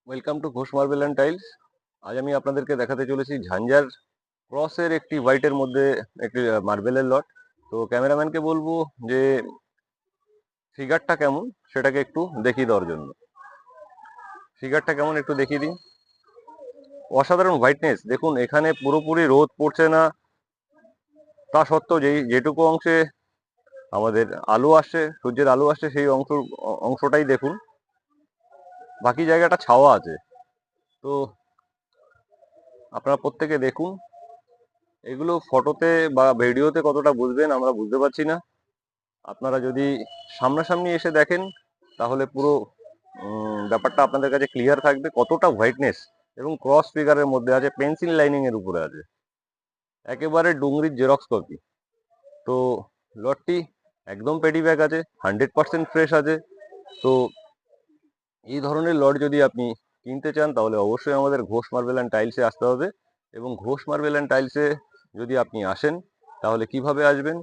Welcome to Ghosh marble and tiles. আজ আমি আপনাদেরকে দেখাতে চলেছি ঝাঞ্ঝার ক্রসের একটি হোয়াইটের মধ্যে একটি মার্বেলের লট। তো ক্যামেরাম্যানকে বলবো যে ফিগারটা কেমন সেটাকে একটু দেখিয়ে দেওয়ার জন্য। ফিগারটা কেমন একটু দেখিয়ে দিন। অসাধারণ হোয়াইটনেস দেখুন, এখানে পুরোপুরি রোদ পড়ছে না, তা সত্ত্বেও যেটুকু অংশে আমাদের আলো আসছে, সূর্যের আলো আসছে, সেই অংশটাই দেখুন, বাকি জায়গাটা ছাওয়া আছে। তো আপনারা প্রত্যেকে দেখুন, এগুলো ফটোতে বা ভিডিওতে কতটা বুঝবেন আমরা বুঝতে পারছি না। আপনারা যদি সামনাসামনি এসে দেখেন তাহলে পুরো ব্যাপারটা আপনাদের কাছে ক্লিয়ার থাকবে, কতটা হোয়াইটনেস এবং ক্রস ফিগারের মধ্যে আছে, পেন্সিল লাইনিং এর উপরে আছে, একেবারে ডুংরির জেরক্স কপি। তো লটটি একদম পেডি ব্যাগ আছে, 100% ফ্রেশ আছে। তো এই ধরনের লট যদি আপনি কিনতে চান তাহলে অবশ্যই আমাদের ঘোষ মার্বেল অ্যান্ড টাইলসে আসতে হবে। এবং ঘোষ মার্বেল অ্যান্ড টাইলসে যদি আপনি আসেন তাহলে কিভাবে আসবেন,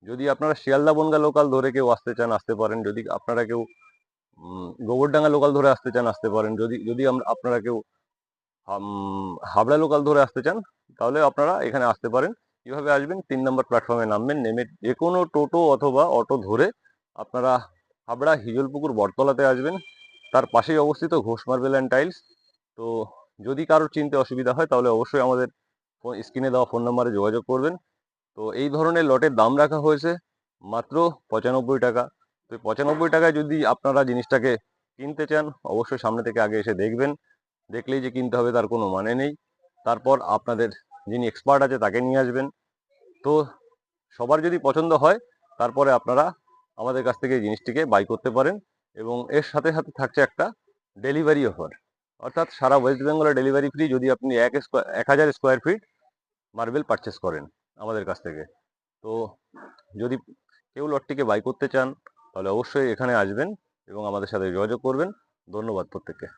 যদি আপনারা শিয়ালদা বনগা লোকাল ধরে কেউ আসতে চান আসতে পারেন, যদি আপনারা কেউ গোবরডাঙ্গা লোকাল ধরে আসতে চান আসতে পারেন, যদি যদি আপনারা কেউ হাবড়া লোকাল ধরে আসতে চান তাহলে আপনারা এখানে আসতে পারেন। কিভাবে আসবেন, 3 নম্বর প্ল্যাটফর্মে নামবেন, নেমে যে কোনো টোটো অথবা অটো ধরে আপনারা হাবড়া হিজলপুকুর বটতলাতে আসবেন, তার পাশেই অবস্থিত ঘোষ মার্বেল অ্যান্ড টাইলস। তো যদি কারোর চিনতে অসুবিধা হয় তাহলে অবশ্যই আমাদের স্ক্রিনে দেওয়া ফোন নাম্বারে যোগাযোগ করবেন। তো এই ধরনের লটের দাম রাখা হয়েছে মাত্র 95 টাকা। তো 95 টাকায় যদি আপনারা জিনিসটাকে কিনতে চান অবশ্যই সামনে থেকে আগে এসে দেখবেন, দেখলেই যে কিনতে হবে তার কোনো মানে নেই। তারপর আপনাদের যিনি এক্সপার্ট আছে তাকে নিয়ে আসবেন। তো সবার যদি পছন্দ হয় তারপরে আপনারা আমাদের কাছ থেকে এই জিনিসটিকে বাই করতে পারেন। এবং এর সাথে সাথে থাকছে একটা ডেলিভারি অফার, অর্থাৎ সারা ওয়েস্ট বেঙ্গলে ডেলিভারি ফ্রি যদি আপনি 1000 স্কোয়ার ফিট মার্বেল পারচেস করেন আমাদের কাছ থেকে। তো যদি কেউ লটটিকে বাই করতে চান তাহলে অবশ্যই এখানে আসবেন এবং আমাদের সাথে যোগাযোগ করবেন। ধন্যবাদ প্রত্যেককে।